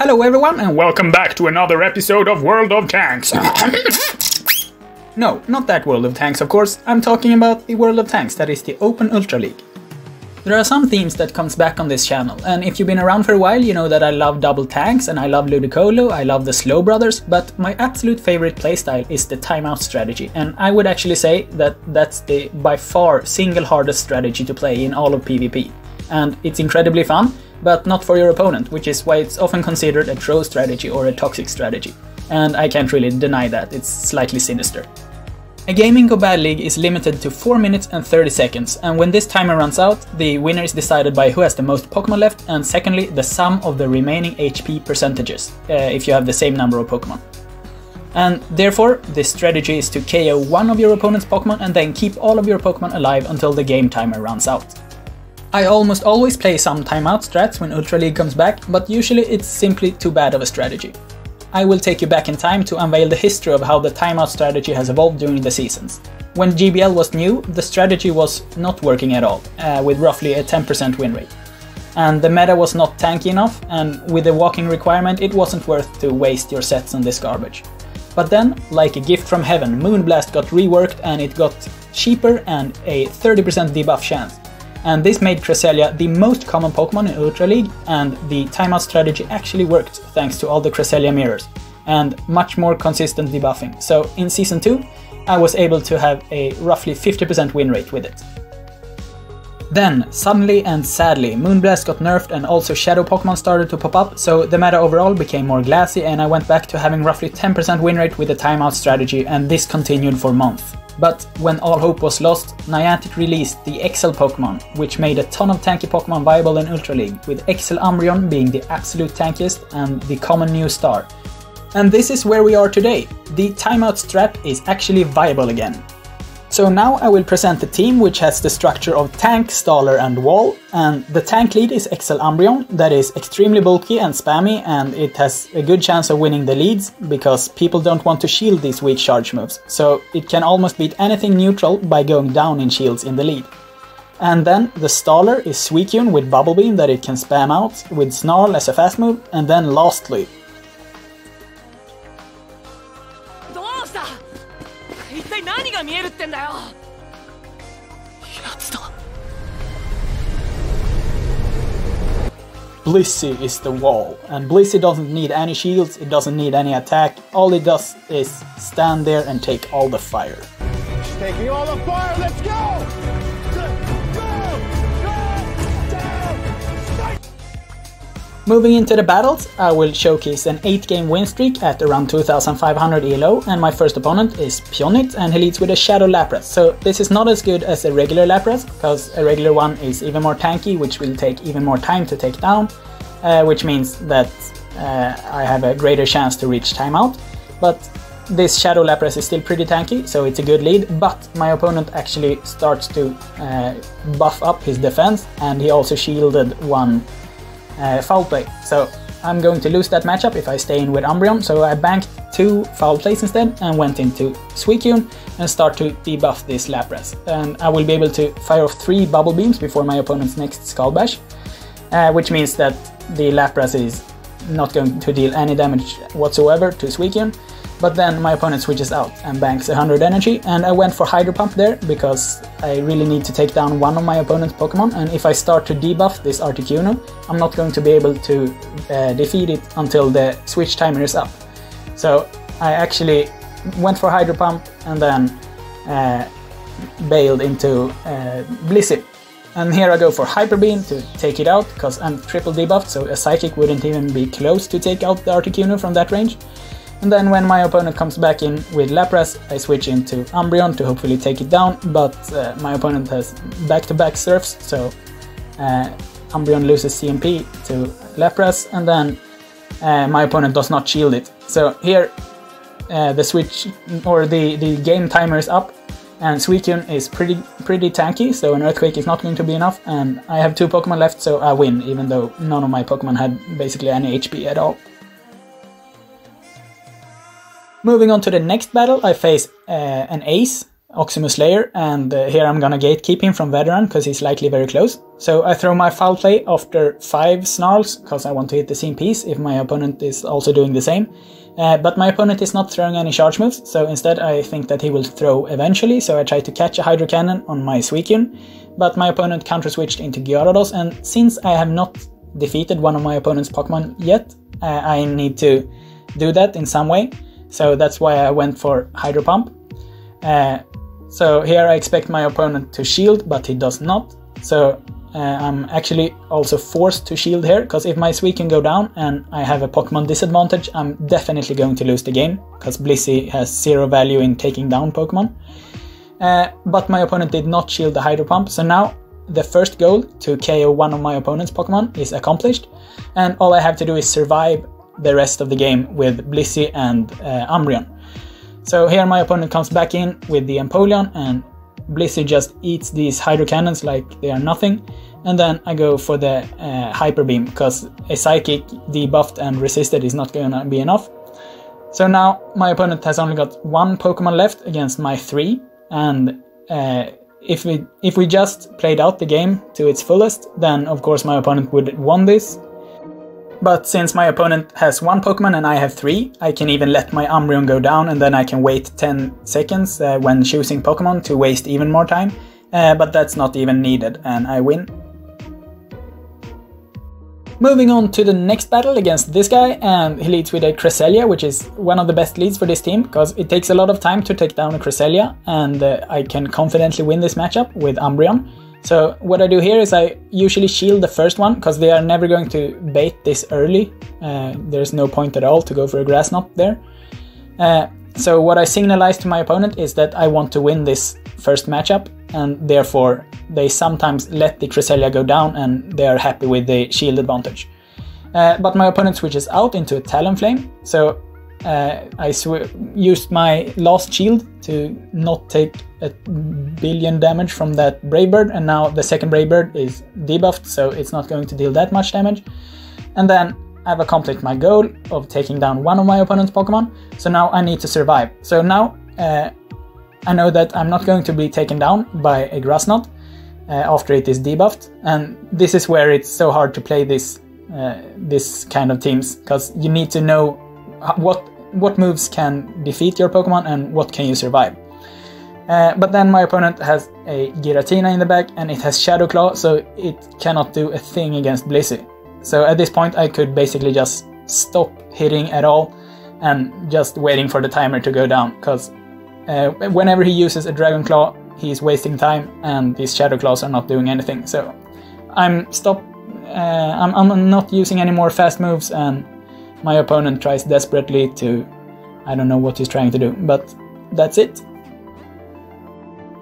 Hello everyone and welcome back to another episode of World of Tanks. No, not that World of Tanks of course, I'm talking about the World of Tanks, that is the Open Ultra League. There are some themes that comes back on this channel, and if you've been around for a while you know that I love double tanks and I love Ludicolo, I love the Slow Brothers, but my absolute favorite playstyle is the timeout strategy, and I would actually say that that's the by far single hardest strategy to play in all of PvP. And it's incredibly fun, but not for your opponent, which is why it's often considered a troll strategy or a toxic strategy. And I can't really deny that, it's slightly sinister. A game in Go Bad League is limited to 4 minutes and 30 seconds, and when this timer runs out, the winner is decided by who has the most Pokemon left, and secondly, the sum of the remaining HP percentages, if you have the same number of Pokemon. And therefore, this strategy is to KO one of your opponent's Pokemon and then keep all of your Pokemon alive until the game timer runs out. I almost always play some timeout strats when Ultra League comes back, but usually it's simply too bad of a strategy. I will take you back in time to unveil the history of how the timeout strategy has evolved during the seasons. When GBL was new, the strategy was not working at all, with roughly a 10% win rate. And the meta was not tanky enough, and with the walking requirement it wasn't worth to waste your sets on this garbage. But then, like a gift from heaven, Moonblast got reworked and it got cheaper and a 30% debuff chance. And this made Cresselia the most common Pokemon in Ultra League, and the timeout strategy actually worked thanks to all the Cresselia mirrors, and much more consistent debuffing. So in Season 2, I was able to have a roughly 50% win rate with it. Then, suddenly and sadly, Moonblast got nerfed and also Shadow Pokemon started to pop up, so the meta overall became more glassy and I went back to having roughly 10% win rate with the timeout strategy, and this continued for months. But when all hope was lost, Niantic released the XL Pokemon, which made a ton of tanky Pokemon viable in Ultra League, with XL Umbreon being the absolute tankiest and the common new star. And this is where we are today. The timeout strat is actually viable again. So now I will present the team, which has the structure of tank, staller and wall, and the tank lead is XL Umbreon, that is extremely bulky and spammy, and it has a good chance of winning the leads, because people don't want to shield these weak charge moves, so it can almost beat anything neutral by going down in shields in the lead. And then the staller is Suicune with Bubble Beam that it can spam out, with Snarl as a fast move, and then lastly, Blissey is the wall, and Blissey doesn't need any shields, it doesn't need any attack, all it does is stand there and take all the fire. Taking all the fire, let's go! Moving into the battles, I will showcase an 8-game win streak at around 2500 ELO, and my first opponent is Pionit, and he leads with a Shadow Lapras. So this is not as good as a regular Lapras, because a regular one is even more tanky, which will take even more time to take down, which means that I have a greater chance to reach timeout. But this Shadow Lapras is still pretty tanky, so it's a good lead, but my opponent actually starts to buff up his defense, and he also shielded one foul play, so I'm going to lose that matchup if I stay in with Umbreon, so I banked 2 foul plays instead and went into Suicune and start to debuff this Lapras. And I will be able to fire off 3 Bubble Beams before my opponent's next Skull Bash, which means that the Lapras is not going to deal any damage whatsoever to Suicune. But then my opponent switches out and banks 100 energy, and I went for Hydro Pump there because I really need to take down one of my opponent's Pokemon, and if I start to debuff this Articuno, I'm not going to be able to defeat it until the switch timer is up. So I actually went for Hydro Pump and then bailed into Blissey. And here I go for Hyper Beam to take it out, because I'm triple debuffed, so a Psychic wouldn't even be close to take out the Articuno from that range. And then when my opponent comes back in with Lapras, I switch into Umbreon to hopefully take it down, but my opponent has back-to-back surfs, so Umbreon loses CMP to Lapras, and then my opponent does not shield it. So here the switch, or the game timer is up, and Suicune is pretty tanky, so an Earthquake is not going to be enough, and I have 2 Pokemon left, so I win, even though none of my Pokemon had basically any HP at all. Moving on to the next battle, I face an Ace, Oximus Slayer, and here I'm gonna gatekeep him from Veteran because he's likely very close. So I throw my Foul Play after 5 Snarls because I want to hit the same piece if my opponent is also doing the same. But my opponent is not throwing any charge moves, so instead I think that he will throw eventually, so I try to catch a Hydro Cannon on my Suicune, but my opponent counter switched into Gyarados, and since I have not defeated one of my opponent's Pokemon yet, I need to do that in some way, so that's why I went for Hydro Pump. So here I expect my opponent to shield, but he does not, so I'm actually also forced to shield here, because if my Suicune go down and I have a Pokemon disadvantage, I'm definitely going to lose the game, because Blissey has 0 value in taking down Pokemon. But my opponent did not shield the Hydro Pump, so now the first goal to KO one of my opponent's Pokemon is accomplished, and all I have to do is survive the rest of the game with Blissey and Umbreon. So here my opponent comes back in with the Empoleon, and Blissey just eats these Hydro Cannons like they are nothing, and then I go for the Hyper Beam, because a Psychic debuffed and resisted is not going to be enough. So now my opponent has only got 1 Pokemon left against my 3, and if we just played out the game to its fullest, then of course my opponent would have won this. But since my opponent has 1 Pokemon and I have 3, I can even let my Umbreon go down, and then I can wait 10 seconds when choosing Pokemon to waste even more time, but that's not even needed, and I win. Moving on to the next battle against this guy, and he leads with a Cresselia, which is one of the best leads for this team, because it takes a lot of time to take down a Cresselia, and I can confidently win this matchup with Umbreon. So what I do here is I usually shield the first one, because they are never going to bait this early. There's no point at all to go for a Grass Knot there. So what I signalize to my opponent is that I want to win this first matchup, and therefore they sometimes let the Cresselia go down and they are happy with the shield advantage. But my opponent switches out into a Talonflame, so I used my last shield to not take a billion damage from that Brave Bird, and now the second Brave Bird is debuffed, so it's not going to deal that much damage. And then I've accomplished my goal of taking down one of my opponent's Pokemon, so now I need to survive. So now I know that I'm not going to be taken down by a Grass Knot after it is debuffed, and this is where it's so hard to play this kind of teams, because you need to know what moves can defeat your Pokemon and what can you survive. But then my opponent has a Giratina in the back, and it has Shadow Claw, so it cannot do a thing against Blissey. So at this point I could basically just stop hitting at all and just waiting for the timer to go down, because whenever he uses a Dragon Claw he's wasting time and these Shadow Claws are not doing anything. So I'm not using any more fast moves, and my opponent tries desperately to, I don't know what he's trying to do, but that's it.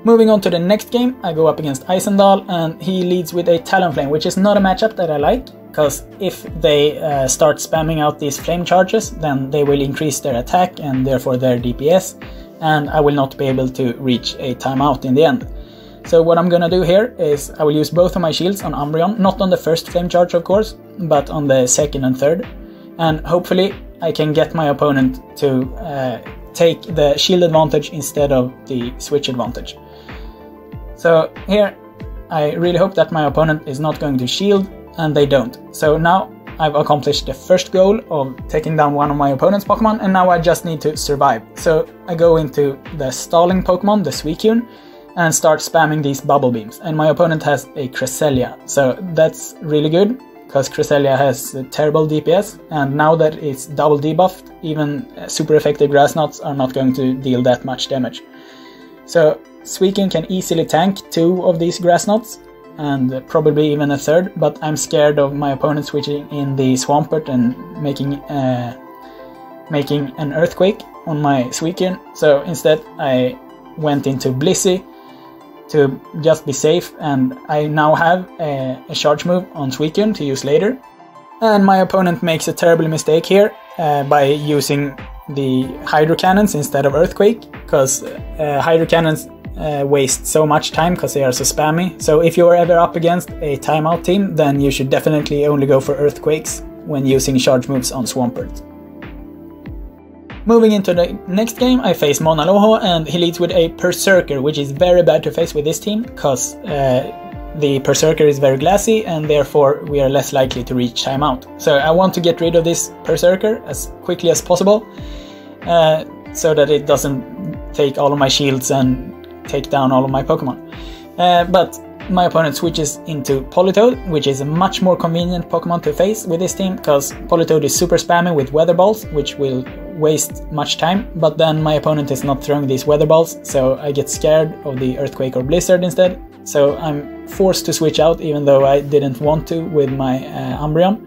Moving on to the next game, I go up against Isendal, and he leads with a Talonflame, which is not a matchup that I like, because if they start spamming out these flame charges, then they will increase their attack and therefore their DPS, and I will not be able to reach a timeout in the end. So what I'm gonna do here is I will use both of my shields on Umbreon, not on the first flame charge of course, but on the second and third, and hopefully I can get my opponent to take the shield advantage instead of the switch advantage. So here I really hope that my opponent is not going to shield, and they don't. So now I've accomplished the first goal of taking down one of my opponent's Pokemon, and now I just need to survive. So I go into the stalling Pokemon, the Suicune, and start spamming these Bubble Beams. And my opponent has a Cresselia, so that's really good, because Cresselia has a terrible DPS, and now that it's double debuffed, even super effective Grass Knots are not going to deal that much damage. So Suicune can easily tank 2 of these Grass Knots, and probably even a third, but I'm scared of my opponent switching in the Swampert and making an Earthquake on my Suicune. So instead I went into Blissey to just be safe, and I now have a charge move on Suicune to use later. And my opponent makes a terrible mistake here by using the Hydro Cannons instead of Earthquake, because Hydro Cannons waste so much time because they are so spammy. So if you are ever up against a timeout team, then you should definitely only go for Earthquakes when using charge moves on Swampert. Moving into the next game, I face Monaloho, and he leads with a Berserker, which is very bad to face with this team, because the Berserker is very glassy, and therefore we are less likely to reach timeout. So I want to get rid of this Berserker as quickly as possible, so that it doesn't take all of my shields and take down all of my Pokemon. But my opponent switches into Politoed, which is a much more convenient Pokemon to face with this team, because Politoed is super spammy with Weather Balls, which will waste much time, but then my opponent is not throwing these Weather Balls, so I get scared of the Earthquake or Blizzard instead. So I'm forced to switch out, even though I didn't want to with my Umbreon.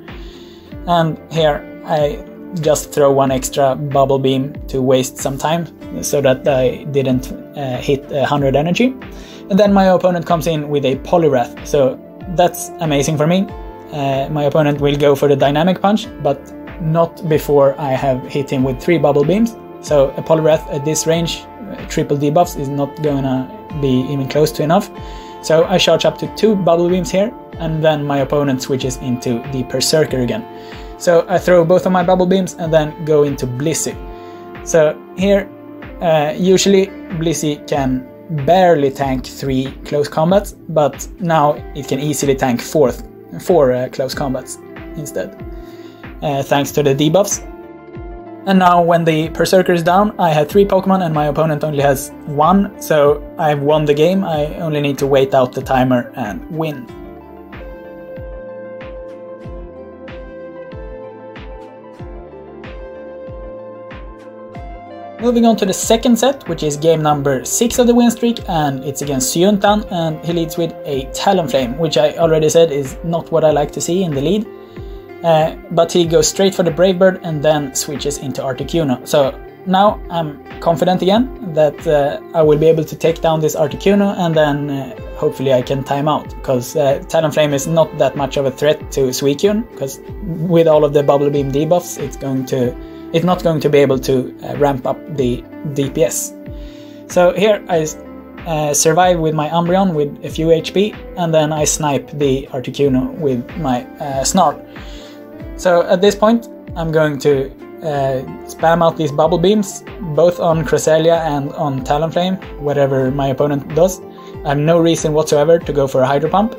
And here I just throw one extra Bubble Beam to waste some time, so that I didn't hit 100 energy. And then my opponent comes in with a Poliwrath, so that's amazing for me. My opponent will go for the Dynamic Punch, but not before I have hit him with 3 Bubble Beams. So a Poliwrath at this range, triple debuffs, is not gonna be even close to enough. So I charge up to 2 Bubble Beams here, and then my opponent switches into the Berserker again. So I throw both of my Bubble Beams and then go into Blissey. So here, usually Blissey can barely tank 3 close combats, but now it can easily tank 4 close combats instead, thanks to the debuffs. And now when the Berserker is down, I have 3 Pokemon and my opponent only has 1, so I've won the game. I only need to wait out the timer and win. Moving on to the second set, which is game number 6 of the win streak, and it's against Suicune, and he leads with a Talonflame, which I already said is not what I like to see in the lead. But he goes straight for the Brave Bird and then switches into Articuno. So now I'm confident again that I will be able to take down this Articuno, and then hopefully I can time out, because Talonflame is not that much of a threat to Suicune, because with all of the Bubble Beam debuffs it's not going to be able to ramp up the DPS. So here I survive with my Umbreon with a few HP, and then I snipe the Articuno with my Snarl. So at this point I'm going to spam out these Bubble Beams, both on Cresselia and on Talonflame, whatever my opponent does. I have no reason whatsoever to go for a Hydro Pump,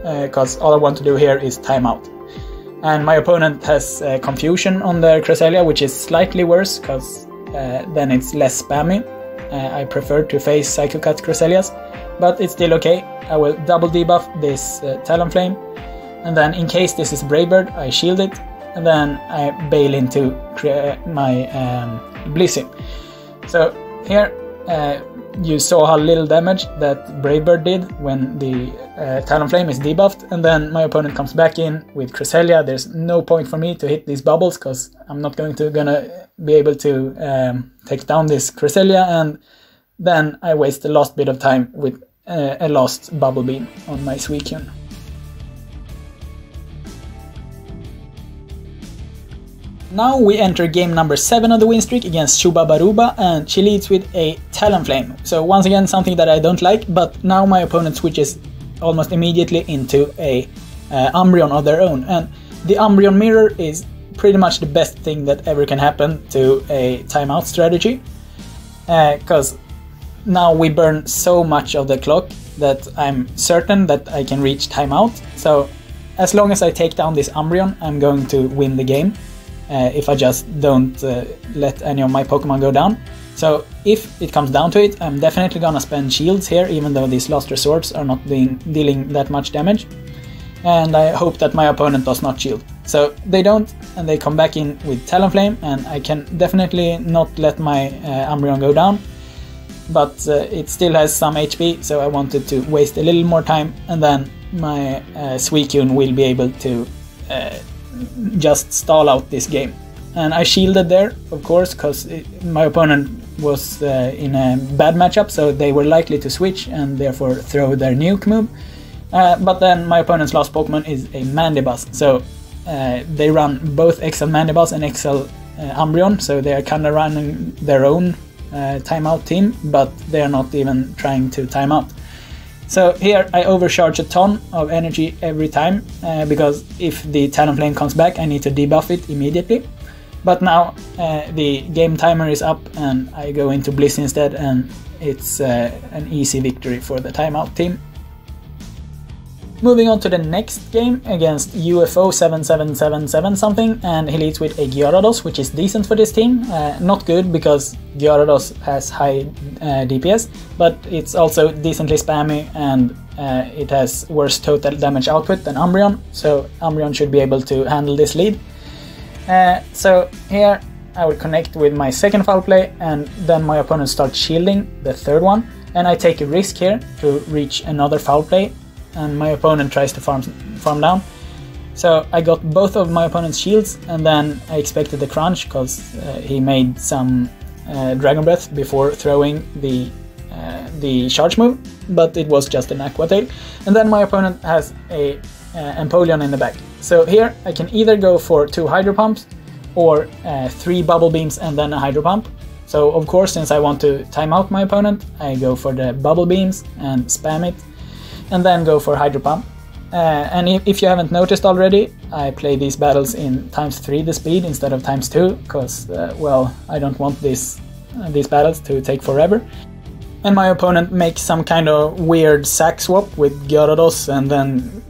because all I want to do here is time out. And my opponent has Confusion on their Cresselia, which is slightly worse, because then it's less spammy. I prefer to face Psycho Cut Cresselias, but it's still okay. I will double debuff this Talonflame, and then in case this is Brave Bird, I shield it, and then I bail into my Blissey. So here you saw how little damage that Brave Bird did when the Talonflame is debuffed, and then my opponent comes back in with Cresselia. There's no point for me to hit these bubbles, because I'm not gonna be able to take down this Cresselia, and then I waste the last bit of time with a lost Bubble Beam on my Suicune. Now we enter game number 7 of the win streak against Shuba, and she leads with a Talonflame. So once again, something that I don't like, but now my opponent switches almost immediately into a Umbreon of their own. And the Umbreon Mirror is pretty much the best thing that ever can happen to a timeout strategy. Because now we burn so much of the clock that I'm certain that I can reach timeout. So as long as I take down this Umbreon, I'm going to win the game. If I just don't let any of my Pokemon go down. So if it comes down to it, I'm definitely gonna spend shields here, even though these last resorts are not dealing that much damage. And I hope that my opponent does not shield. So they don't, and they come back in with Talonflame, and I can definitely not let my Umbreon go down. But it still has some HP, so I wanted to waste a little more time, and then my Suicune will be able to just stall out this game. And I shielded there, of course, because my opponent was in a bad matchup, so they were likely to switch and therefore throw their nuke move. But then my opponent's last Pokemon is a Mandibuzz, so they run both XL Mandibuzz and XL Umbreon, so they are kind of running their own timeout team, but they are not even trying to time out. So here I overcharge a ton of energy every time, because if the Talonflame comes back I need to debuff it immediately. But now the game timer is up and I go into Blissey instead, and it's an easy victory for the timeout team. Moving on to the next game against UFO 7777 something, and he leads with a Gyarados, which is decent for this team. Not good because Gyarados has high DPS, but it's also decently spammy and it has worse total damage output than Umbreon, so Umbreon should be able to handle this lead. So here I will connect with my second foul play, and then my opponent starts shielding the third one, and I take a risk here to reach another foul play, and my opponent tries to farm down. So I got both of my opponent's shields, and then I expected the crunch because he made some Dragon Breath before throwing the charge move, but it was just an Aqua Tail. And then my opponent has a Empoleon in the back. So here I can either go for 2 Hydro Pumps or 3 Bubble Beams and then a Hydro Pump. So of course, since I want to time out my opponent, I go for the Bubble Beams and spam it, and then go for Hydro Pump. And if you haven't noticed already, I play these battles in ×3 the speed instead of ×2, because, well, I don't want these battles to take forever. And my opponent makes some kind of weird sack swap with Gyarados, and then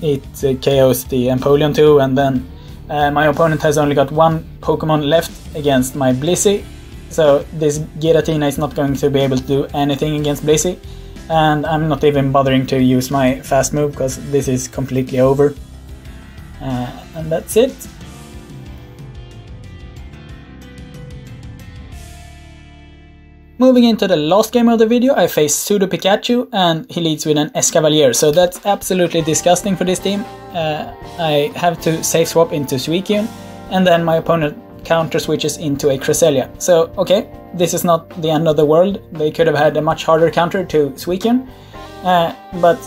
it KOs the Empoleon too, and then my opponent has only got 1 Pokemon left against my Blissey, so this Giratina is not going to be able to do anything against Blissey. And I'm not even bothering to use my fast move because this is completely over. And that's it. Moving into the last game of the video, I face Pseudo Pikachu and he leads with an Escavalier, so that's absolutely disgusting for this team. I have to safe swap into Suicune, and then my opponent counter switches into a Cresselia. So, okay, this is not the end of the world. They could have had a much harder counter to Suicune. But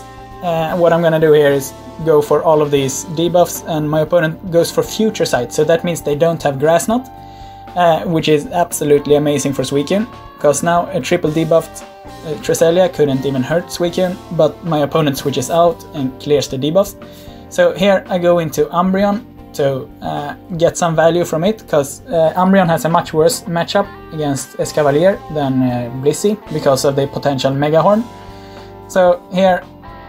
what I'm gonna do here is go for all of these debuffs, and my opponent goes for Future Sight. So that means they don't have Grass Knot, which is absolutely amazing for Suicune, because now a triple debuffed Cresselia couldn't even hurt Suicune, but my opponent switches out and clears the debuffs. So here I go into Umbreon to get some value from it, because Umbreon has a much worse matchup against Escavalier than Blissey because of the potential Mega Horn. So here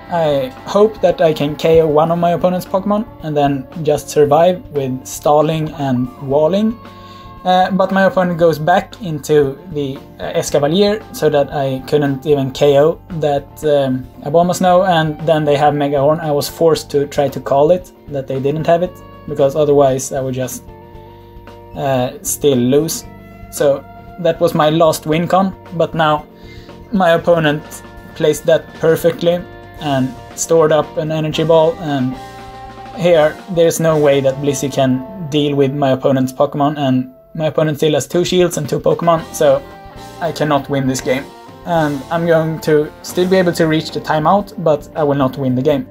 I hope that I can KO one of my opponent's Pokemon and then just survive with stalling and walling. But my opponent goes back into the Escavalier so that I couldn't even KO that Abomasnow, and then they have Mega Horn. I was forced to try to call it that they didn't have it, because otherwise I would just still lose. So that was my last win con, but now my opponent placed that perfectly and stored up an energy ball, and here there's no way that Blissey can deal with my opponent's Pokemon, and my opponent still has 2 shields and 2 Pokemon, so I cannot win this game. And I'm going to still be able to reach the timeout, but I will not win the game.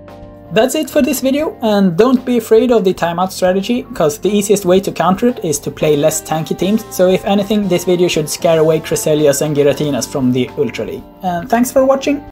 That's it for this video, and don't be afraid of the timeout strategy, because the easiest way to counter it is to play less tanky teams, so if anything, this video should scare away Cresselias and Giratinas from the Ultra League. And thanks for watching!